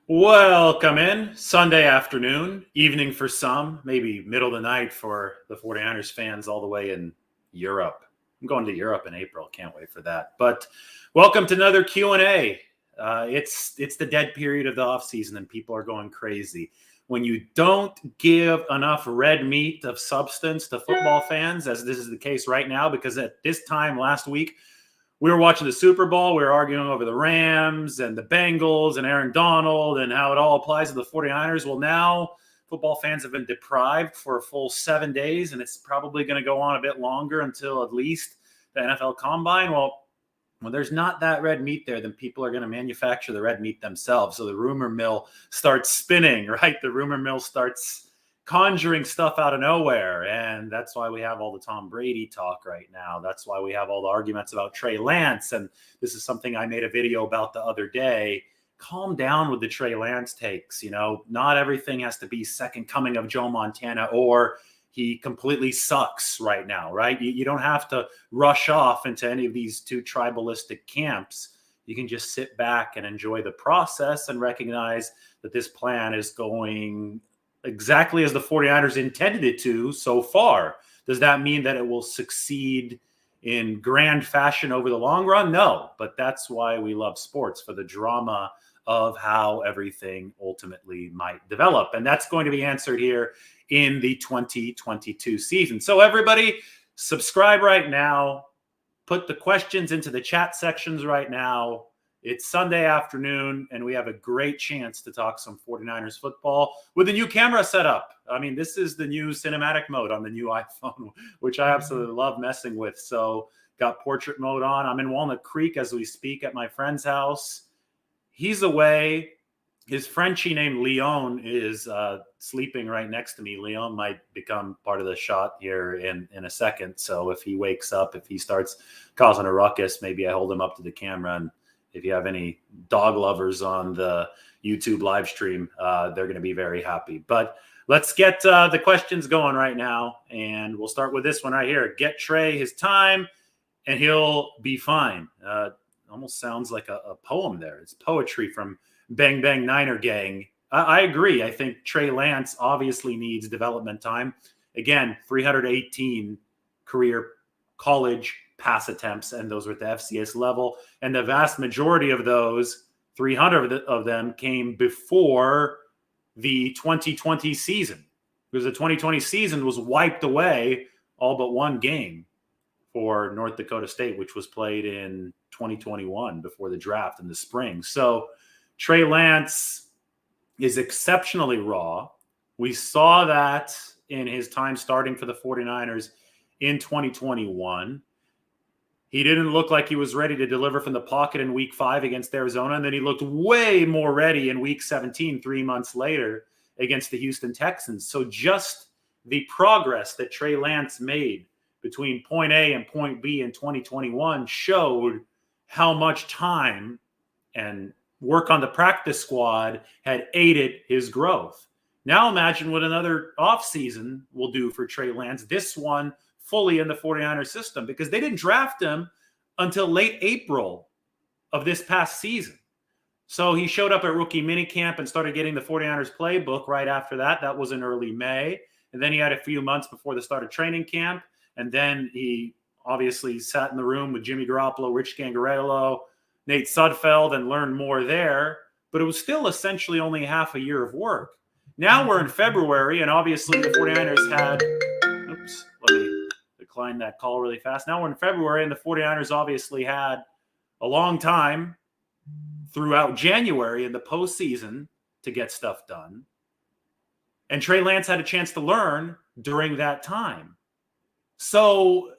Welcome in. Sunday afternoon, evening for some, maybe middle of the night for the 49ers fans all the way in Europe. I'm going to Europe in April. Can't wait for that. But welcome to another Q&A. It's the dead period of the offseason and people are going crazy. When you don't give enough red meat of substance to football fans, as this is the case right now, because at this time last week, we were watching the Super Bowl. We were arguing over the Rams and the Bengals and Aaron Donald and how it all applies to the 49ers. Well, now football fans have been deprived for a full 7 days, and it's probably going to go on a bit longer until at least the NFL Combine. Well, when there's not that red meat there, then people are going to manufacture the red meat themselves. So the rumor mill starts spinning, right? The rumor mill starts conjuring stuff out of nowhere. And that's why we have all the Tom Brady talk right now. That's why we have all the arguments about Trey Lance. And this is something I made a video about the other day. Calm down with the Trey Lance takes. Not everything has to be second coming of Joe Montana or he completely sucks right now, right? You don't have to rush off into any of these two tribalistic camps. You can just sit back and enjoy the process and recognize that this plan is going exactly as the 49ers intended it to so far. Does that mean that it will succeed in grand fashion over the long run? No, but that's why we love sports, for the drama of how everything ultimately might develop. And that's going to be answered here in the 2022 season. So everybody, subscribe right now. Put the questions into the chat sections right now. It's Sunday afternoon, and we have a great chance to talk some 49ers football with a new camera setup. I mean, this is the new cinematic mode on the new iPhone, which I absolutely love messing with. So got portrait mode on. I'm in Walnut Creek as we speak at my friend's house. He's away. His Frenchie named Leon is sleeping right next to me. Leon might become part of the shot here in a second. So if he wakes up, if he starts causing a ruckus, maybe I hold him up to the camera. And if you have any dog lovers on the YouTube live stream, they're going to be very happy. But let's get the questions going right now. And we'll start with this one right here. Get Trey his time and he'll be fine. Almost sounds like a poem there. It's poetry from Bang Bang Niner Gang. I agree. I think Trey Lance obviously needs development time. Again, 318 career college pass attempts, and those were at the FCS level. And the vast majority of those, 300 of them, came before the 2020 season, because the 2020 season was wiped away all but one game for North Dakota State, which was played in 2021 before the draft in the spring. So Trey Lance is exceptionally raw. We saw that in his time starting for the 49ers in 2021. He didn't look like he was ready to deliver from the pocket in week 5 against Arizona. And then he looked way more ready in week 17, 3 months later, against the Houston Texans. So just the progress that Trey Lance made between point A and point B in 2021 showed how much time and work on the practice squad had aided his growth. Now imagine what another offseason will do for Trey Lance. This one fully in the 49ers system, because they didn't draft him until late April of this past season. So he showed up at rookie minicamp and started getting the 49ers playbook right after that. That was in early May. And then he had a few months before the start of training camp. And then he obviously sat in the room with Jimmy Garoppolo, Rich Gangarello, Nate Sudfeld, and learned more there. But it was still essentially only half a year of work. Now we're in February, and obviously the 49ers had let me decline that call really fast. Now we're in February, and the 49ers obviously had a long time throughout January in the postseason to get stuff done. And Trey Lance had a chance to learn during that time. So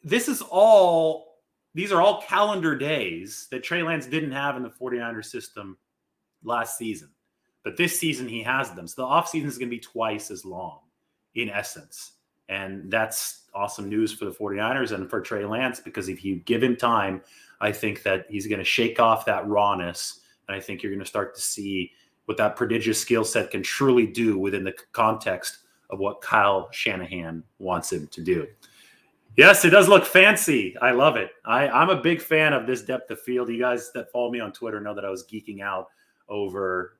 these are all calendar days that Trey Lance didn't have in the 49ers system last season. But this season he has them. So the offseason is going to be twice as long in essence. And that's awesome news for the 49ers and for Trey Lance, because if you give him time, I think that he's going to shake off that rawness. And I think you're going to start to see what that prodigious skill set can truly do within the context of what Kyle Shanahan wants him to do. Yes, it does look fancy. I love it. I'm a big fan of this depth of field. You guys that follow me on Twitter know that I was geeking out over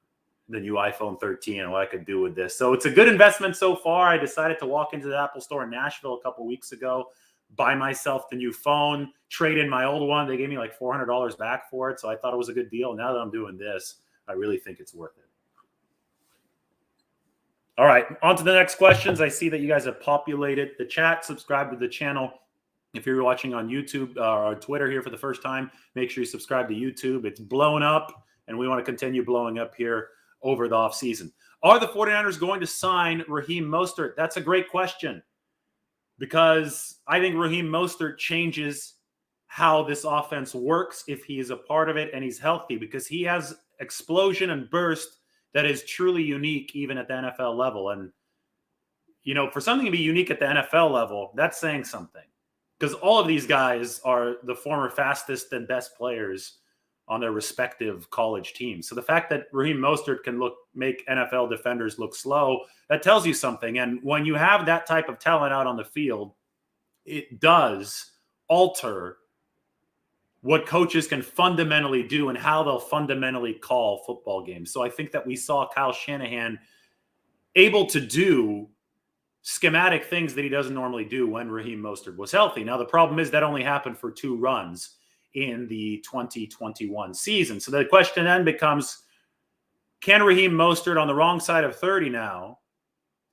the new iPhone 13 and what I could do with this. So it's a good investment so far. I decided to walk into the Apple store in Nashville a couple weeks ago, buy myself the new phone, trade in my old one. They gave me like $400 back for it. So I thought it was a good deal. Now that I'm doing this, I really think it's worth it. All right, on to the next questions. I see that you guys have populated the chat. Subscribe to the channel. If you're watching on YouTube or on Twitter here for the first time, make sure you subscribe to YouTube. It's blown up, and we want to continue blowing up here over the offseason. Are the 49ers going to sign Raheem Mostert? That's a great question, because I think Raheem Mostert changes how this offense works if he is a part of it and he's healthy, because he has explosion and burst that is truly unique even at the NFL level. And, you know, for something to be unique at the NFL level, that's saying something, because all of these guys are the former fastest and best players on their respective college teams. So the fact that Raheem Mostert can make NFL defenders look slow, that tells you something. And when you have that type of talent out on the field, it does alter what coaches can fundamentally do and how they'll fundamentally call football games. So I think that we saw Kyle Shanahan able to do schematic things that he doesn't normally do when Raheem Mostert was healthy. Now, the problem is that only happened for 2 runs in the 2021 season. So the question then becomes, can Raheem Mostert, on the wrong side of 30 now,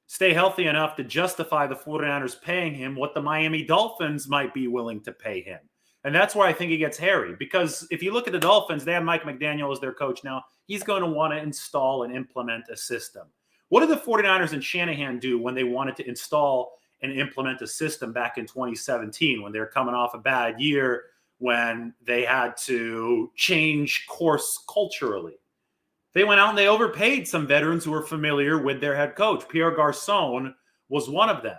stay healthy enough to justify the 49ers paying him what the Miami Dolphins might be willing to pay him? And that's where I think it gets hairy, because if you look at the Dolphins, they have Mike McDaniel as their coach now. He's going to want to install and implement a system. What did the 49ers and Shanahan do when they wanted to install and implement a system back in 2017, when they were coming off a bad year, when they had to change course culturally? They went out and they overpaid some veterans who were familiar with their head coach. Pierre Garçon was one of them.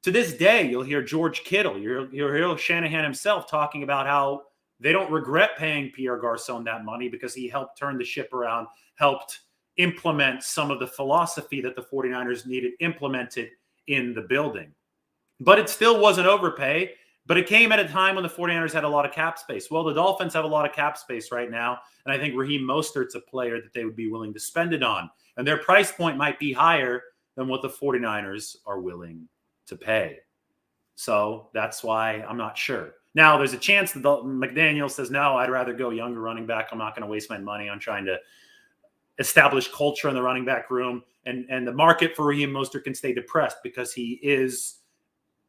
To this day, you'll hear George Kittle, you'll hear Shanahan himself talking about how they don't regret paying Pierre Garçon that money because he helped turn the ship around, helped implement some of the philosophy that the 49ers needed implemented in the building. But it still wasn't overpay, but it came at a time when the 49ers had a lot of cap space. Well, the Dolphins have a lot of cap space right now, and I think Raheem Mostert's a player that they would be willing to spend it on. And their price point might be higher than what the 49ers are willing to pay. So that's why I'm not sure. Now, there's a chance that McDaniel says, no, I'd rather go younger running back. I'm not going to waste my money on trying to establish culture in the running back room. And the market for Raheem Mostert can stay depressed because he is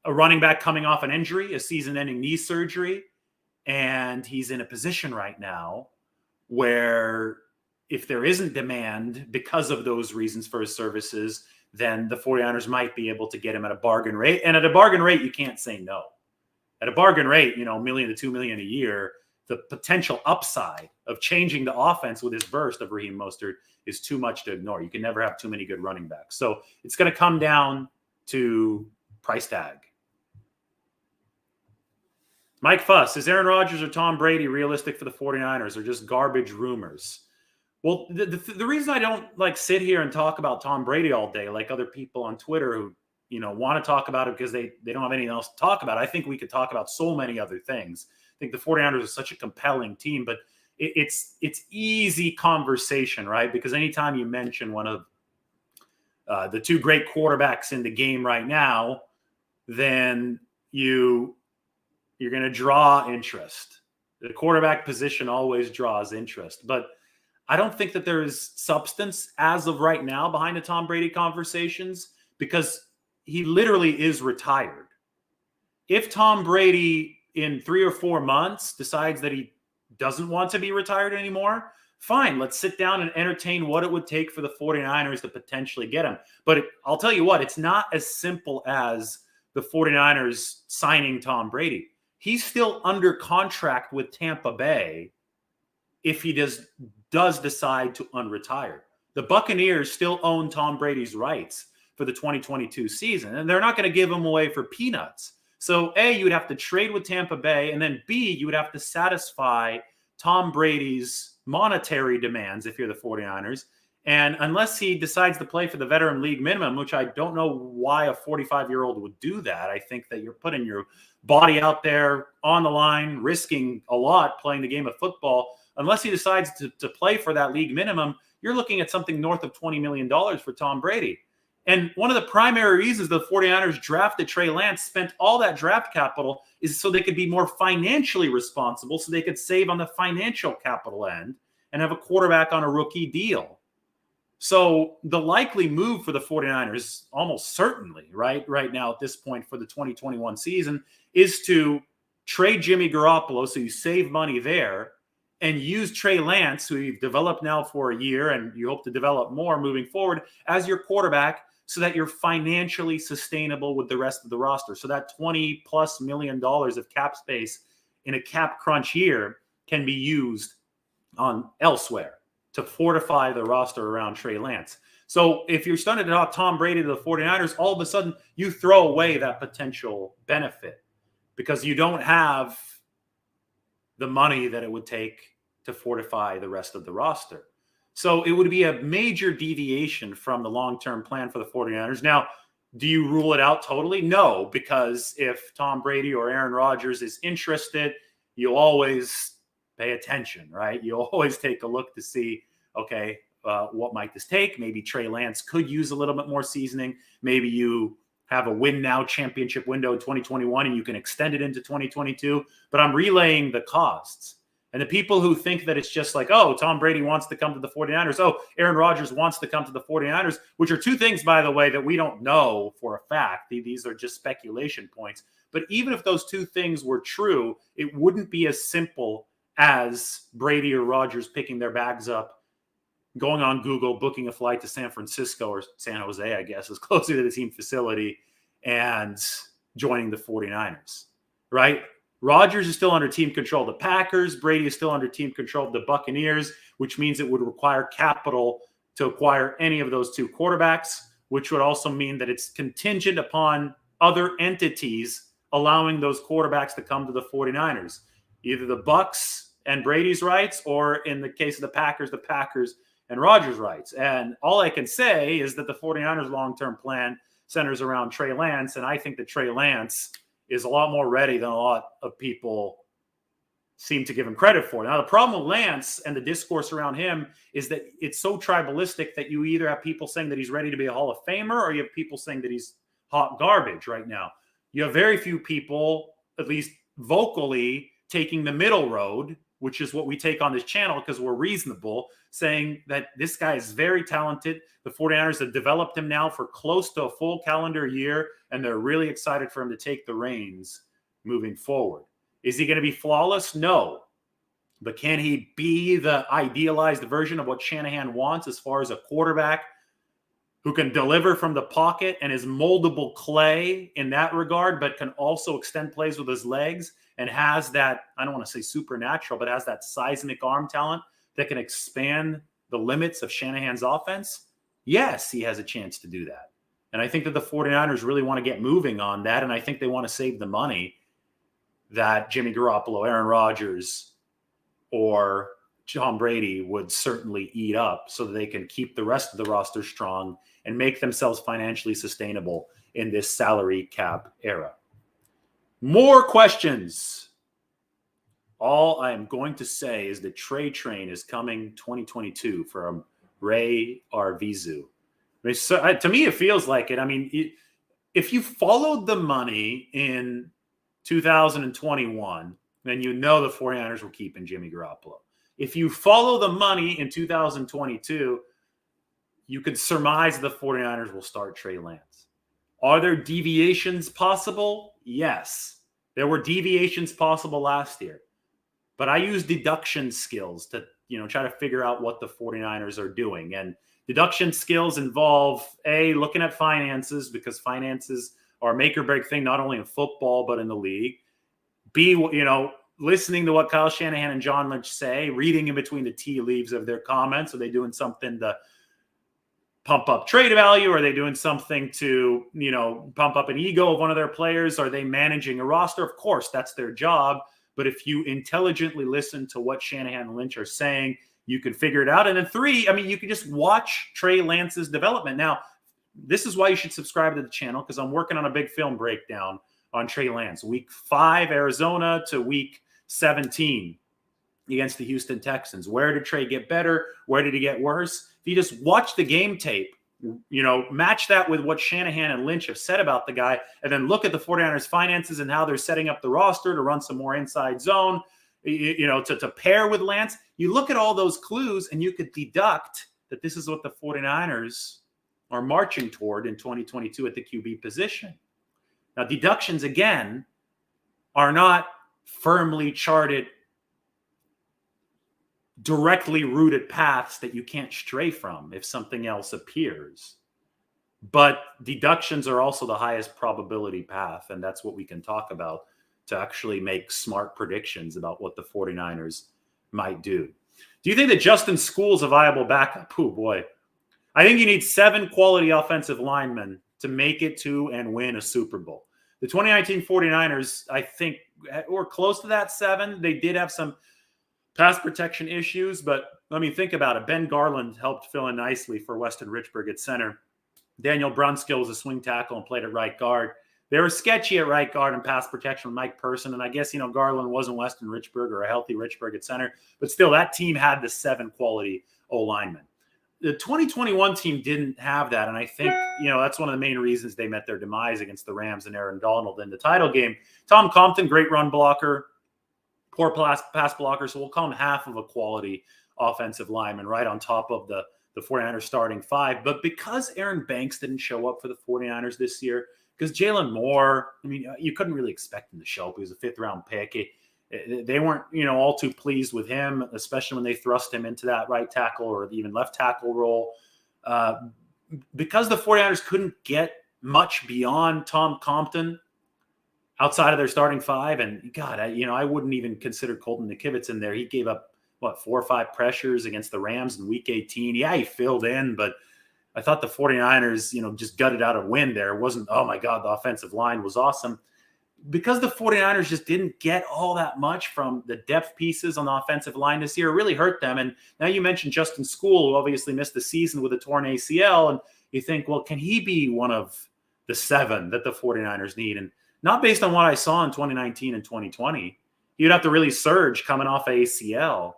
a running back coming off an injury, a season-ending knee surgery. And he's in a position right now where if there isn't demand because of those reasons for his services, then the 49ers might be able to get him at a bargain rate. And at a bargain rate, you can't say no. At a bargain rate, $1 million to $2 million a year, the potential upside of changing the offense with his burst of Raheem Mostert is too much to ignore. You can never have too many good running backs. So it's going to come down to price tag. Mike Fuss, is Aaron Rodgers or Tom Brady realistic for the 49ers, or just garbage rumors? Well, the reason I don't sit here and talk about Tom Brady all day like other people on Twitter who want to talk about it because they don't have anything else to talk about. I think we could talk about so many other things. I think the 49ers are such a compelling team, but it's easy conversation, right? Because anytime you mention one of the 2 great quarterbacks in the game right now, then you're going to draw interest. The quarterback position always draws interest, but I don't think that there is substance as of right now behind the Tom Brady conversations, because he literally is retired. If Tom Brady in 3 or 4 months decides that he doesn't want to be retired anymore, fine, let's sit down and entertain what it would take for the 49ers to potentially get him. But I'll tell you what, it's not as simple as the 49ers signing Tom Brady. He's still under contract with Tampa Bay if he does decide to unretire. The Buccaneers still own Tom Brady's rights for the 2022 season, and they're not going to give him away for peanuts. So A, you would have to trade with Tampa Bay, and then B, you would have to satisfy Tom Brady's monetary demands if you're the 49ers. And unless he decides to play for the veteran league minimum, which I don't know why a 45-year-old would do that. I think that you're putting your body out there on the line, risking a lot playing the game of football. Unless he decides to play for that league minimum, you're looking at something north of $20 million for Tom Brady. And one of the primary reasons the 49ers drafted Trey Lance, spent all that draft capital, is so they could be more financially responsible, so they could save on the financial capital end and have a quarterback on a rookie deal. So the likely move for the 49ers, almost certainly, right now at this point for the 2021 season, is to trade Jimmy Garoppolo, so you save money there, and use Trey Lance, who you've developed now for a year and you hope to develop more moving forward, as your quarterback, so that you're financially sustainable with the rest of the roster. So that $20+ million of cap space in a cap crunch year can be used on elsewhere to fortify the roster around Trey Lance. So if you're starting to talk Tom Brady to the 49ers, all of a sudden you throw away that potential benefit because you don't have the money that it would take to fortify the rest of the roster. So it would be a major deviation from the long-term plan for the 49ers. Now, do you rule it out totally? No, because if Tom Brady or Aaron Rodgers is interested, you'll always pay attention, right? You'll always take a look to see, okay, what might this take? Maybe Trey Lance could use a little bit more seasoning. Maybe you have a win now championship window in 2021 and you can extend it into 2022. But I'm relaying the costs. And the people who think that it's just like, oh, Tom Brady wants to come to the 49ers. Oh, Aaron Rodgers wants to come to the 49ers, which are two things, by the way, that we don't know for a fact. These are just speculation points. But even if those two things were true, it wouldn't be as simple as Brady or Rodgers picking their bags up, going on Google, booking a flight to San Francisco or San Jose, I guess, is closer to the team facility, and joining the 49ers, right? Rodgers is still under team control of the Packers. Brady is still under team control of the Buccaneers, which means it would require capital to acquire any of those two quarterbacks, which would also mean that it's contingent upon other entities allowing those quarterbacks to come to the 49ers, either the Bucs and Brady's rights, or in the case of the Packers and Rodgers' rights. And all I can say is that the 49ers' long-term plan centers around Trey Lance, and I think that Trey Lance is a lot more ready than a lot of people seem to give him credit for. Now, the problem with Lance and the discourse around him is that it's so tribalistic that you either have people saying that he's ready to be a Hall of Famer, or you have people saying that he's hot garbage right now. You have very few people, at least vocally, taking the middle road, which is what we take on this channel because we're reasonable, saying that this guy is very talented. The 49ers have developed him now for close to a full calendar year, and they're really excited for him to take the reins moving forward. Is he going to be flawless? No. But can he be the idealized version of what Shanahan wants as far as a quarterback who can deliver from the pocket and is moldable clay in that regard, but can also extend plays with his legs and has that, I don't want to say supernatural, but has that seismic arm talent that can expand the limits of Shanahan's offense? Yes, he has a chance to do that. And I think that the 49ers really want to get moving on that, and I think they want to save the money that Jimmy Garoppolo, Aaron Rodgers, or Tom Brady would certainly eat up so that they can keep the rest of the roster strong and make themselves financially sustainable in this salary cap era. More questions. All I am going to say is the Trey train is coming 2022 from Ray Arvizu. I mean, so, to me, it feels like it. I mean, if you followed the money in 2021, then you know the 49ers were keeping Jimmy Garoppolo. If you follow the money in 2022, you could surmise the 49ers will start Trey Lance. Are there deviations possible? Yes. There were deviations possible last year. But I use deduction skills to, try to figure out what the 49ers are doing. And deduction skills involve, A, looking at finances, because finances are a make or break thing, not only in football, but in the league. B, listening to what Kyle Shanahan and John Lynch say, reading in between the tea leaves of their comments. Are they doing something to pump up trade value? Are they doing something to, pump up an ego of one of their players? Are they managing a roster? Of course, that's their job. But if you intelligently listen to what Shanahan and Lynch are saying, you can figure it out. And then 3, you can just watch Trey Lance's development. Now, this is why you should subscribe to the channel, because I'm working on a big film breakdown on Trey Lance. Week 5, Arizona, to week 17 against the Houston Texans. Where did Trey get better? Where did he get worse? If you just watch the game tape, match that with what Shanahan and Lynch have said about the guy, and then look at the 49ers finances and how they're setting up the roster to run some more inside zone, to pair with Lance. You look at all those clues and you could deduct that this is what the 49ers are marching toward in 2022 at the QB position. Now, deductions, again, are not firmly charted, directly rooted paths that you can't stray from if something else appears. But deductions are also the highest probability path, and that's what we can talk about to actually make smart predictions about what the 49ers might do. Do you think that Justin School is a viable backup? Oh, boy. I think you need 7 quality offensive linemen to make it to and win a Super Bowl. The 2019 49ers, I think, were close to that 7. They did have some pass protection issues, but let me think about it. Ben Garland helped fill in nicely for Weston Richburg at center. Daniel Brunskill was a swing tackle and played at right guard. They were sketchy at right guard and pass protection with Mike Person, and I guess, Garland wasn't Weston Richburg or a healthy Richburg at center, but still that team had the 7 quality O-linemen. The 2021 team didn't have that, and I think, that's one of the main reasons they met their demise against the Rams and Aaron Donald in the title game. Tom Compton, great run blocker, poor pass blocker, so we'll call him half of a quality offensive lineman right on top of the 49ers starting 5. But because Aaron Banks didn't show up for the 49ers this year, because Jalen Moore, you couldn't really expect him to show up. He was a 5th-round pick. They weren't, all too pleased with him, especially when they thrust him into that right tackle or even left tackle role. Because the 49ers couldn't get much beyond Tom Compton outside of their starting 5, and God, I wouldn't even consider Colton Nikivitz in there. He gave up, 4 or 5 pressures against the Rams in Week 18. Yeah, he filled in, but I thought the 49ers, just gutted out a win there. It wasn't, oh my God, the offensive line was awesome. Because the 49ers just didn't get all that much from the depth pieces on the offensive line this year, it really hurt them. And now you mentioned Justin School, who obviously missed the season with a torn ACL. And you think, well, can he be one of the 7 that the 49ers need? And not based on what I saw in 2019 and 2020. He'd have to really surge coming off ACL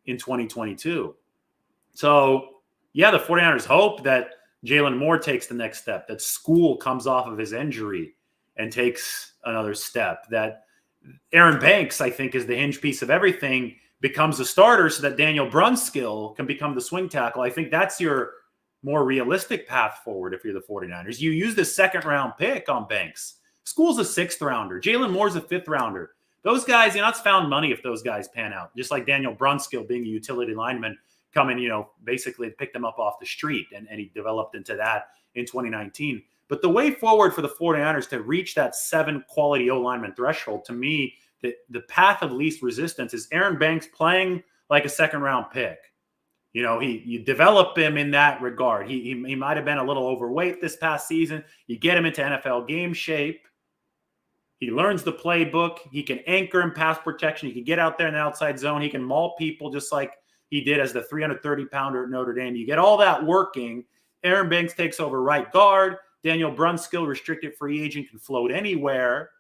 in 2022. So, yeah, the 49ers hope that Jalen Moore takes the next step, that School comes off of his injury and takes another step, that Aaron Banks, I think, is the hinge piece of everything, becomes a starter so that Daniel Brunskill can become the swing tackle. I think that's your more realistic path forward if you're the 49ers. You use the 2nd-round pick on Banks. School's a 6th-rounder. Jalen Moore's a 5th-rounder. Those guys, it's found money if those guys pan out. Just like Daniel Brunskill being a utility lineman coming, basically picked them up off the street, and he developed into that in 2019. But the way forward for the 49ers to reach that 7 quality O-lineman threshold, to me, the path of least resistance is Aaron Banks playing like a 2nd-round pick. You develop him in that regard. He might have been a little overweight this past season. You get him into NFL game shape. He learns the playbook. He can anchor in pass protection. He can get out there in the outside zone. He can maul people just like he did as the 330-pounder at Notre Dame. You get all that working. Aaron Banks takes over right guard. Daniel Brunskill, restricted free agent, can float anywhere.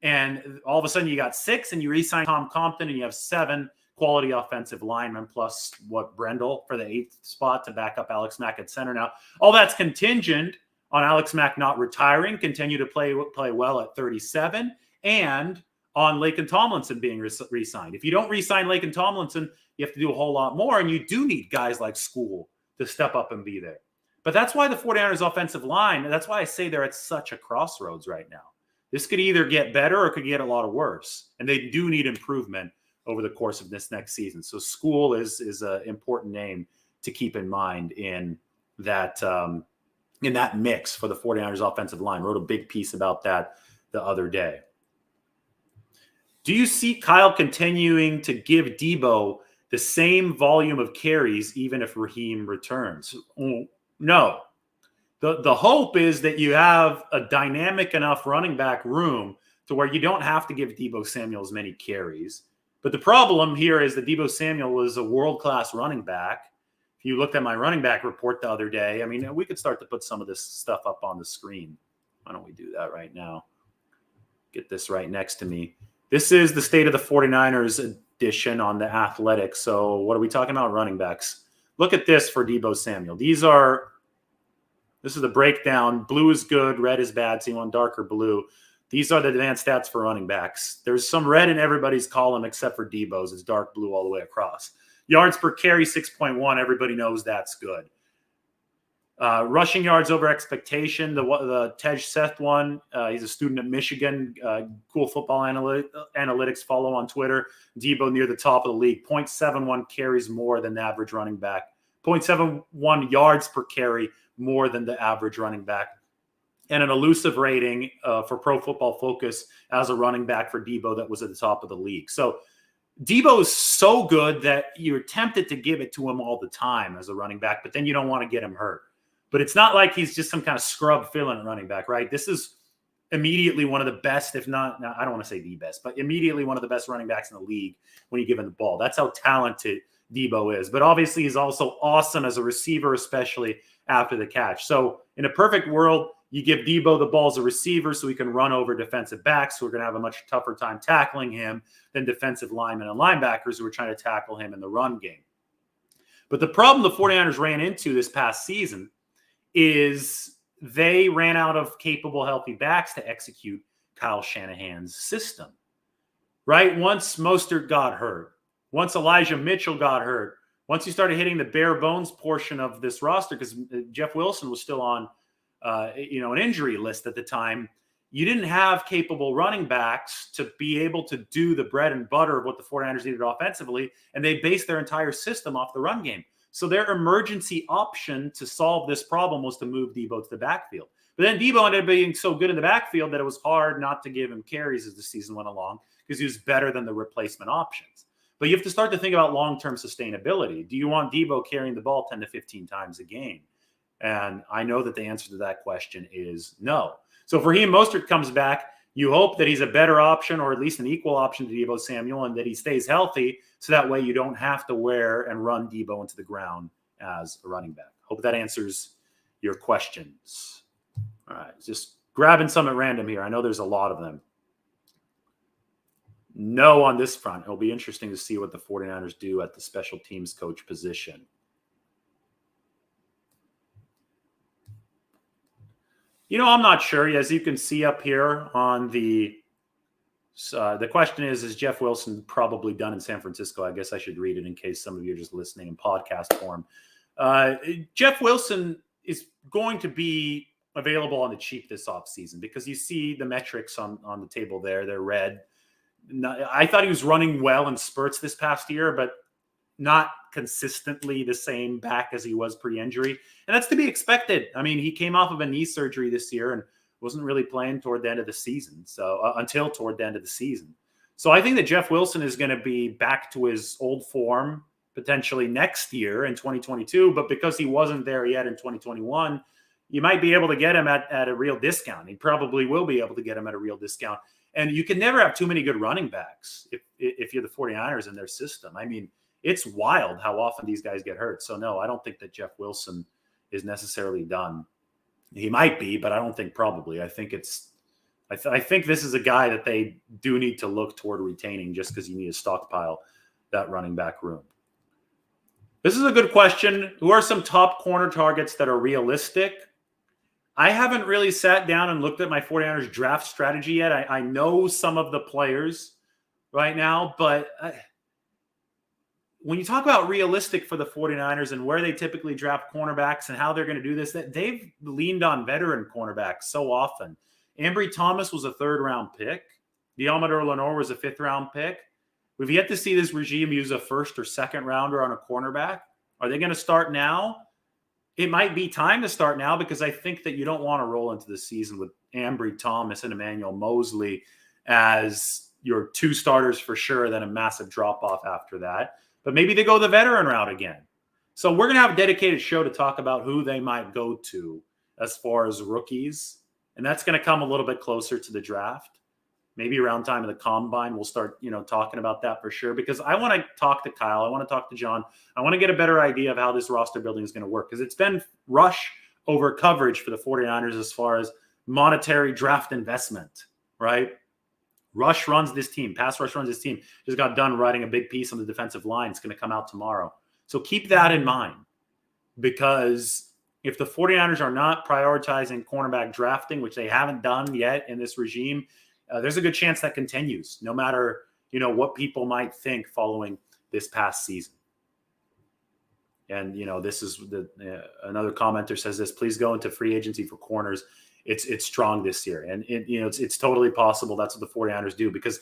And all of a sudden you got 6, and you re-sign Tom Compton, and you have 7 quality offensive linemen, plus Brendel for the 8th spot to back up Alex Mack at center. Now, all that's contingent on Alex Mack not retiring, continue to play well at 37, and on Laken Tomlinson being re-signed. If you don't re-sign Laken Tomlinson, you have to do a whole lot more, and you do need guys like School to step up and be there. But that's why the 49ers offensive line, and that's why I say they're at such a crossroads right now. This could either get better or could get a lot worse, and they do need improvement over the course of this next season. So School is an important name to keep in mind in that mix for the 49ers offensive line. Wrote a big piece about that the other day. Do you see Kyle continuing to give Deebo the same volume of carries even if Raheem returns? No. The hope is that you have a dynamic enough running back room to where you don't have to give Deebo Samuel as many carries. But the problem here is that Deebo Samuel was a world-class running back. If you looked at my running back report the other day, we could start to put some of this stuff up on the screen. Why don't we do that right now? Get this right next to me. This is the State of the 49ers edition on The Athletic. So what are we talking about? Running backs. look at this for Deebo Samuel. This is the breakdown. Blue is good, red is bad, so you want darker blue. These are the advanced stats for running backs. There's some red in everybody's column except for Deebo's. It's dark blue all the way across. Yards per carry, 6.1. Everybody knows that's good. Rushing yards over expectation, the Tej Seth one, he's a student at Michigan, cool football analytics follow on Twitter. Deebo near the top of the league, 0.71 carries more than the average running back, 0.71 yards per carry more than the average running back, and an elusive rating for Pro Football Focus as a running back for Deebo that was at the top of the league. So Deebo is so good that you're tempted to give it to him all the time as a running back, but then you don't want to get him hurt. But it's not like he's just some kind of scrub fill-in running back, right? This is immediately one of the best, if not, I don't want to say the best, but immediately one of the best running backs in the league when you give him the ball. That's how talented Deebo is. But obviously he's also awesome as a receiver, especially after the catch. So in a perfect world, you give Deebo the ball as a receiver so he can run over defensive backs who are going to have a much tougher time tackling him than defensive linemen and linebackers who are trying to tackle him in the run game. But the problem the 49ers ran into this past season is they ran out of capable, healthy backs to execute Kyle Shanahan's system, right? Once Mostert got hurt, once Elijah Mitchell got hurt, once you started hitting the bare bones portion of this roster, because Jeff Wilson was still on, an injury list at the time, you didn't have capable running backs to be able to do the bread and butter of what the 49ers needed offensively, and they based their entire system off the run game. So their emergency option to solve this problem was to move Deebo to the backfield. But then Deebo ended up being so good in the backfield that it was hard not to give him carries as the season went along because he was better than the replacement options. But you have to start to think about long-term sustainability. Do you want Deebo carrying the ball 10 to 15 times a game? And I know that the answer to that question is no. So if Raheem Mostert comes back, you hope that he's a better option or at least an equal option to Deebo Samuel and that he stays healthy so that way you don't have to wear and run Deebo into the ground as a running back. Hope that answers your questions. All right, just grabbing some at random here. I know there's a lot of them. No on this front. It'll be interesting to see what the 49ers do at the special teams coach position. I'm not sure. As you can see up here on the question is Jeff Wilson probably done in San Francisco? I guess I should read it in case some of you are just listening in podcast form. Jeff Wilson is going to be available on the cheap this offseason because you see the metrics on the table there. They're red. I thought he was running well in spurts this past year, but not consistently the same back as he was pre-injury. And that's to be expected. I mean, he came off of a knee surgery this year and wasn't really playing toward the end of the season. So until toward the end of the season. So I think that Jeff Wilson is going to be back to his old form potentially next year in 2022. But because he wasn't there yet in 2021, you might be able to get him at a real discount. He probably will be able to get him at a real discount. And you can never have too many good running backs if you're the 49ers in their system. I mean, it's wild how often these guys get hurt. So, no, I don't think that Jeff Wilson is necessarily done. He might be, but I don't think probably. I think I think this is a guy that they do need to look toward retaining just because you need to stockpile that running back room. This is a good question. Who are some top corner targets that are realistic? I haven't really sat down and looked at my 49ers draft strategy yet. I know some of the players right now, but when you talk about realistic for the 49ers and where they typically draft cornerbacks and how they're going to do this, that they've leaned on veteran cornerbacks so often. Ambry Thomas was a third-round pick. Diamador Lenore was a fifth-round pick. We've yet to see this regime use a first or second rounder on a cornerback. Are they going to start now? It might be time to start now because I think that you don't want to roll into the season with Ambry Thomas and Emmanuel Mosley as your two starters for sure, then a massive drop-off after that. But maybe they go the veteran route again. So we're going to have a dedicated show to talk about who they might go to as far as rookies. And that's going to come a little bit closer to the draft. Maybe around time of the combine, we'll start, talking about that for sure. Because I want to talk to Kyle. I want to talk to John. I want to get a better idea of how this roster building is going to work. Because it's been rush over coverage for the 49ers as far as monetary draft investment, right? Rush runs this team. Pass rush runs this team. Just got done writing a big piece on the defensive line. It's going to come out tomorrow. So keep that in mind, because if the 49ers are not prioritizing cornerback drafting, which they haven't done yet in this regime, there's a good chance that continues, no matter, what people might think following this past season. And, this is another commenter says this: please go into free agency for corners. It's strong this year. And it's totally possible that's what the 49ers do, because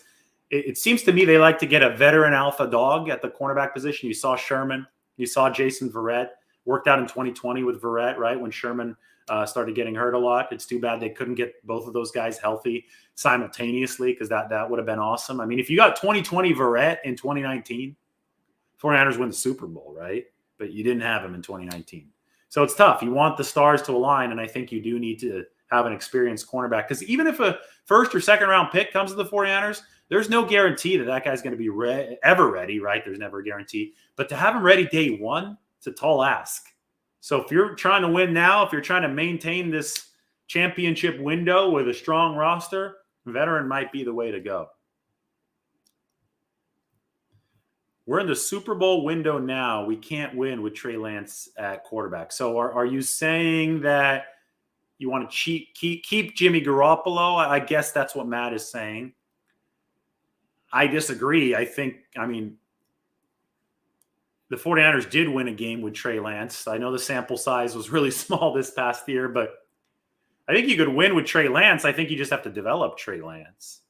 it seems to me they like to get a veteran alpha dog at the cornerback position. You saw Sherman, you saw Jason Verrett, worked out in 2020 with Verrett, right, when Sherman started getting hurt a lot. It's too bad they couldn't get both of those guys healthy simultaneously, because that would have been awesome. I mean, if you got 2020 Verrett in 2019, 49ers win the Super Bowl, right? But you didn't have him in 2019. So it's tough. You want the stars to align, and I think you do need to have an experienced cornerback, because even if a first or second round pick comes to the 49ers, there's no guarantee that guy's going to be ever ready, right? There's never a guarantee. But to have him ready day one, it's a tall ask. So if you're trying to win now, if you're trying to maintain this championship window with a strong roster, veteran might be the way to go. We're in the Super Bowl window now. We can't win with Trey Lance at quarterback. So are you saying that you want to keep Jimmy Garoppolo? I guess that's what Matt is saying. I disagree. The 49ers did win a game with Trey Lance. I know the sample size was really small this past year, but I think you could win with Trey Lance. I think you just have to develop Trey Lance.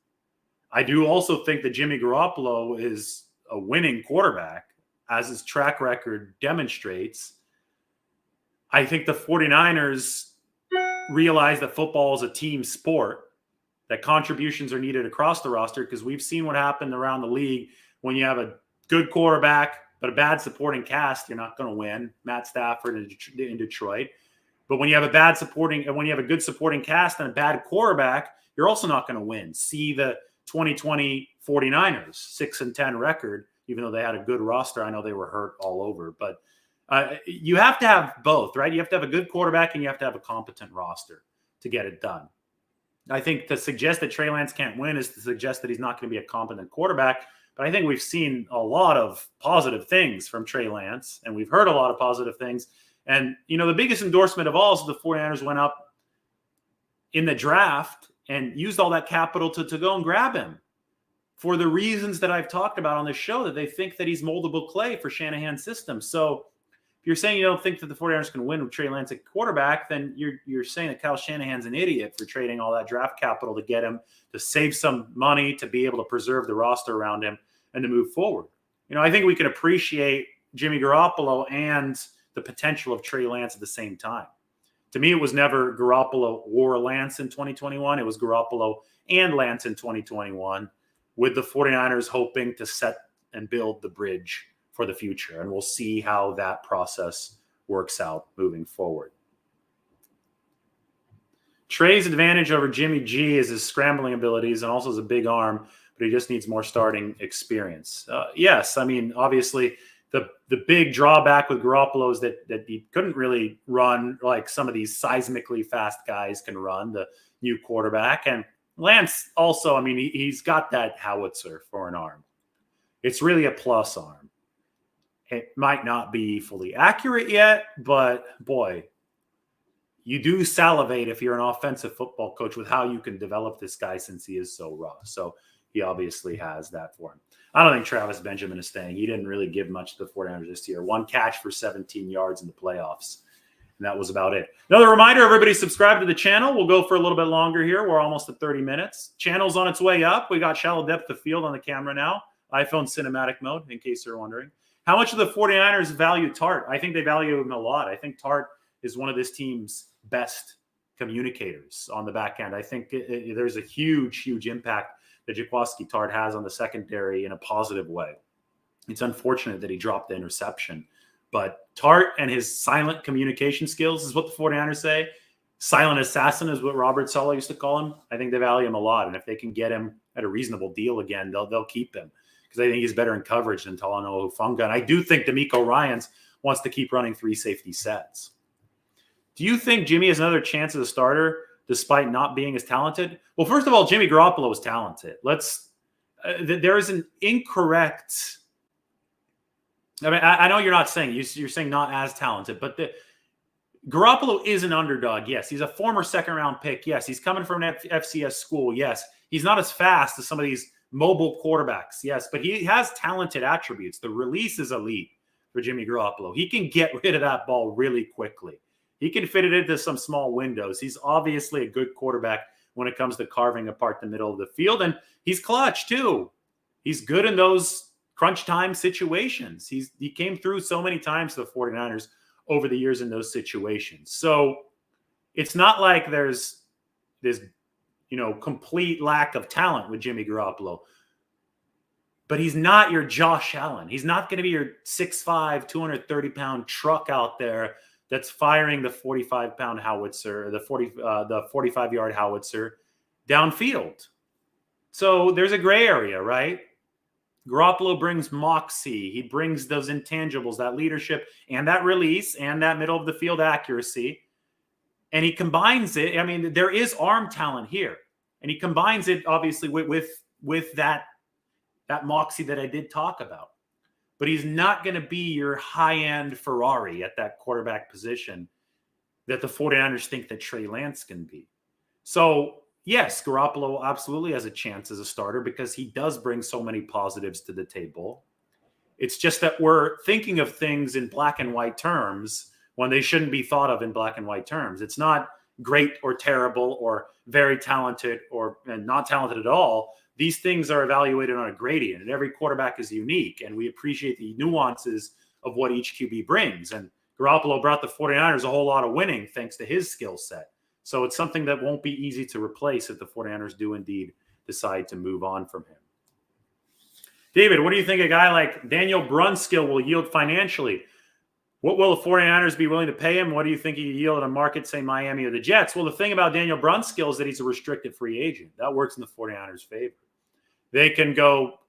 I do also think that Jimmy Garoppolo is a winning quarterback, as his track record demonstrates. I think the 49ers realize that football is a team sport, that contributions are needed across the roster, because we've seen what happened around the league. When you have a good quarterback but a bad supporting cast, you're not going to win. Matt Stafford in Detroit. But when you have a good supporting cast and a bad quarterback, you're also not going to win. See the 2020 49ers, 6-10 record, even though they had a good roster. I know they were hurt all over, but you have to have both, right? You have to have a good quarterback and you have to have a competent roster to get it done. I think to suggest that Trey Lance can't win is to suggest that he's not going to be a competent quarterback. But I think we've seen a lot of positive things from Trey Lance, and we've heard a lot of positive things. And, the biggest endorsement of all is the 49ers went up in the draft and used all that capital to go and grab him for the reasons that I've talked about on this show, that they think that he's moldable clay for Shanahan's system. So if you're saying you don't think that the 49ers can win with Trey Lance at quarterback, then you're saying that Kyle Shanahan's an idiot for trading all that draft capital to get him, to save some money, to be able to preserve the roster around him and to move forward. I think we can appreciate Jimmy Garoppolo and the potential of Trey Lance at the same time. To me, it was never Garoppolo or Lance in 2021. It was Garoppolo and Lance in 2021, with the 49ers hoping to set and build the bridge for the future. And we'll see how that process works out moving forward. Trey's advantage over Jimmy G is his scrambling abilities and also his a big arm, but he just needs more starting experience. Yes, obviously the big drawback with Garoppolo is that he couldn't really run like some of these seismically fast guys can run, the new quarterback. And Lance also, he's got that howitzer for an arm. It's really a plus arm. It might not be fully accurate yet, but boy, you do salivate if you're an offensive football coach with how you can develop this guy, since he is so raw. So he obviously has that for him. I don't think Travis Benjamin is staying. He didn't really give much to the 49ers this year. 1 catch for 17 yards in the playoffs. And that was about it. Another reminder, everybody subscribe to the channel. We'll go for a little bit longer here. We're almost at 30 minutes. Channel's on its way up. We got shallow depth of field on the camera now. iPhone cinematic mode, in case you're wondering. How much do the 49ers value Tart? I think they value him a lot. I think Tart is one of this team's best communicators on the back end. I think there's a huge, huge impact that Jaquiski Tart has on the secondary in a positive way. It's unfortunate that he dropped the interception, but Tart and his silent communication skills is what the 49ers say. Silent assassin is what Robert Saleh used to call him. I think they value him a lot. And if they can get him at a reasonable deal again, they'll keep him, because I think he's better in coverage than Talanoa Hufanga. And I do think D'Amico Ryans wants to keep running 3 safety sets. Do you think Jimmy has another chance as a starter despite not being as talented? Well, first of all, Jimmy Garoppolo is talented. There is an incorrect I mean, I know you're not saying, you're saying not as talented, but Garoppolo is an underdog. Yes. He's a former second-round pick. Yes. He's coming from an FCS school. Yes. He's not as fast as some of these mobile quarterbacks. Yes. But he has talented attributes. The release is elite for Jimmy Garoppolo. He can get rid of that ball really quickly. He can fit it into some small windows. He's obviously a good quarterback when it comes to carving apart the middle of the field. And he's clutch too. He's good in those crunch time situations. He came through so many times to the 49ers over the years in those situations. So it's not like there's this, complete lack of talent with Jimmy Garoppolo. But he's not your Josh Allen. He's not going to be your 6'5", 230-pound truck out there that's firing the 45-pound howitzer, the 45-yard howitzer downfield. So there's a gray area, right? Garoppolo brings moxie. He brings those intangibles, that leadership and that release and that middle of the field accuracy. And he combines it. I mean, there is arm talent here. And he combines it, obviously, with that moxie that I did talk about. But he's not going to be your high-end Ferrari at that quarterback position that the 49ers think that Trey Lance can be. So, yes, Garoppolo absolutely has a chance as a starter because he does bring so many positives to the table. It's just that we're thinking of things in black and white terms when they shouldn't be thought of in black and white terms. It's not great or terrible or very talented or not talented at all. These things are evaluated on a gradient, and every quarterback is unique, and we appreciate the nuances of what each QB brings. And Garoppolo brought the 49ers a whole lot of winning thanks to his skill set. So it's something that won't be easy to replace if the 49ers do indeed decide to move on from him. David, what do you think a guy like Daniel Brunskill will yield financially? What will the 49ers be willing to pay him? What do you think he yield in a market, say Miami or the Jets? Well, the thing about Daniel Brunskill is that he's a restricted free agent. That works in the 49ers' favor. They can go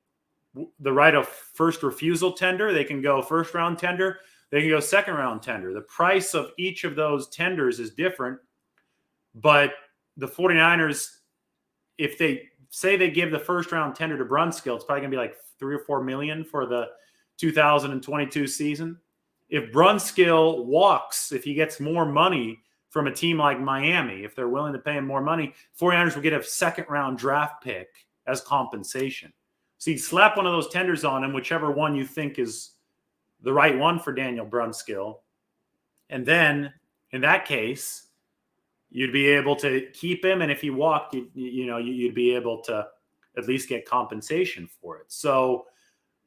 the right of first refusal tender. They can go first-round tender. They can go second-round tender. The price of each of those tenders is different. But the 49ers, if they say they give the first-round tender to Brunskill, it's probably going to be like $3 or $4 million for the 2022 season. If Brunskill walks, if he gets more money from a team like Miami, if they're willing to pay him more money, 49ers will get a second-round draft pick as compensation. So you slap one of those tenders on him, whichever one you think is the right one for Daniel Brunskill. And then, in that case, you'd be able to keep him. And if he walked, you'd be able to at least get compensation for it. So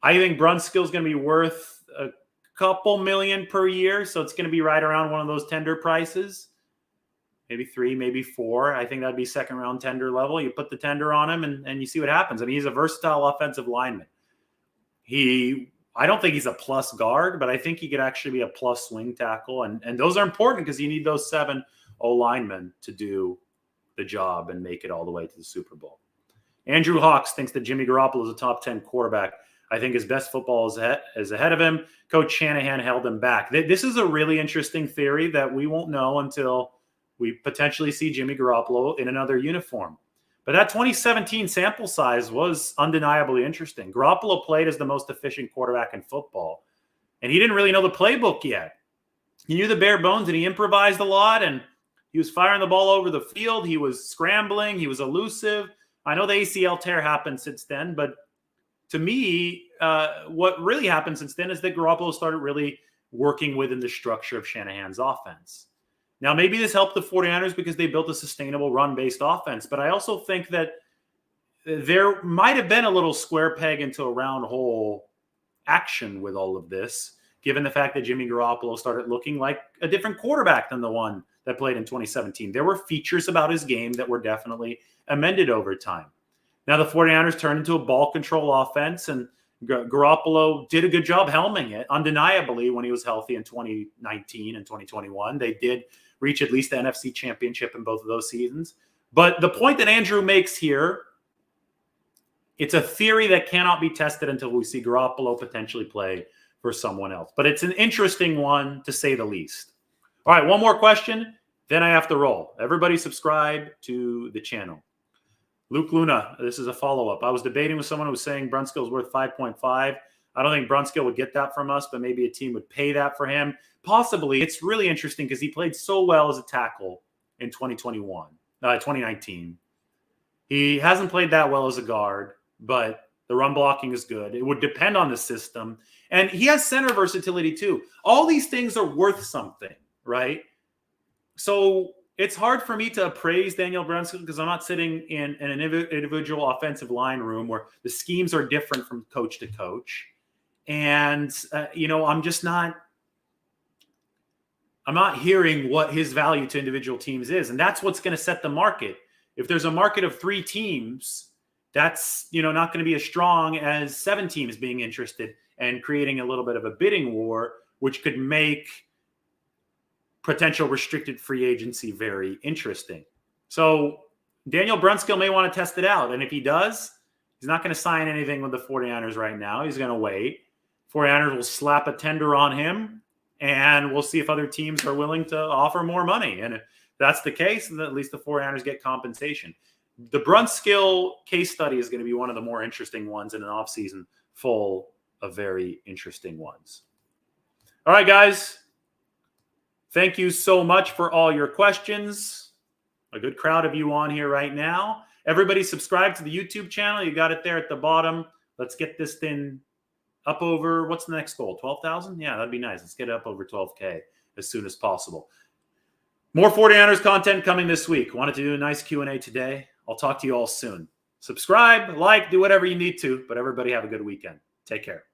I think Brunskill's going to be worth a couple million per year. So it's going to be right around one of those tender prices. Maybe 3, maybe 4. I think that'd be second round tender level. You put the tender on him and you see what happens. I mean, he's a versatile offensive lineman. I don't think he's a plus guard, but I think he could actually be a plus swing tackle. And those are important because you need those 7 O-linemen to do the job and make it all the way to the Super Bowl. Andrew Hawks thinks that Jimmy Garoppolo is a top 10 quarterback. I think his best football is ahead of him. Coach Shanahan held him back. This is a really interesting theory that we won't know until we potentially see Jimmy Garoppolo in another uniform. But that 2017 sample size was undeniably interesting. Garoppolo played as the most efficient quarterback in football, and he didn't really know the playbook yet. He knew the bare bones, and he improvised a lot, and he was firing the ball over the field. He was scrambling. He was elusive. I know the ACL tear happened since then, but to me, what really happened since then is that Garoppolo started really working within the structure of Shanahan's offense. Now, maybe this helped the 49ers because they built a sustainable run-based offense, but I also think that there might have been a little square peg into a round hole action with all of this, given the fact that Jimmy Garoppolo started looking like a different quarterback than the one that played in 2017. There were features about his game that were definitely amended over time. Now, the 49ers turned into a ball control offense, and Garoppolo did a good job helming it, undeniably, when he was healthy in 2019 and 2021. They did reach at least the NFC Championship in both of those seasons. But the point that Andrew makes here, it's a theory that cannot be tested until we see Garoppolo potentially play for someone else. But it's an interesting one, to say the least. All right, one more question, then I have to roll. Everybody subscribe to the channel. Luke Luna, this is a follow-up. I was debating with someone who was saying Brunskill's worth 5.5. I don't think Brunskill would get that from us, but maybe a team would pay that for him. Possibly. It's really interesting because he played so well as a tackle in 2019. He hasn't played that well as a guard, but the run blocking is good. It would depend on the system. And he has center versatility too. All these things are worth something, right? So it's hard for me to appraise Daniel Brunskill because I'm not sitting in an individual offensive line room where the schemes are different from coach to coach. And, I'm not hearing what his value to individual teams is. And that's what's going to set the market. If there's a market of 3 teams, that's, not going to be as strong as 7 teams being interested and creating a little bit of a bidding war, which could make potential restricted free agency very interesting. So Daniel Brunskill may want to test it out. And if he does, he's not going to sign anything with the 49ers right now. He's going to wait. 49ers will slap a tender on him, and we'll see if other teams are willing to offer more money. And if that's the case, then at least the 49ers get compensation. The Brunskill case study is going to be one of the more interesting ones in an offseason full of very interesting ones. All right, guys. Thank you so much for all your questions. A good crowd of you on here right now. Everybody subscribe to the YouTube channel. You got it there at the bottom. Let's get this thing up over, what's the next goal? 12,000? Yeah, that'd be nice. Let's get it up over 12K as soon as possible. More 49ers content coming this week. Wanted to do a nice Q&A today. I'll talk to you all soon. Subscribe, like, do whatever you need to, but everybody have a good weekend. Take care.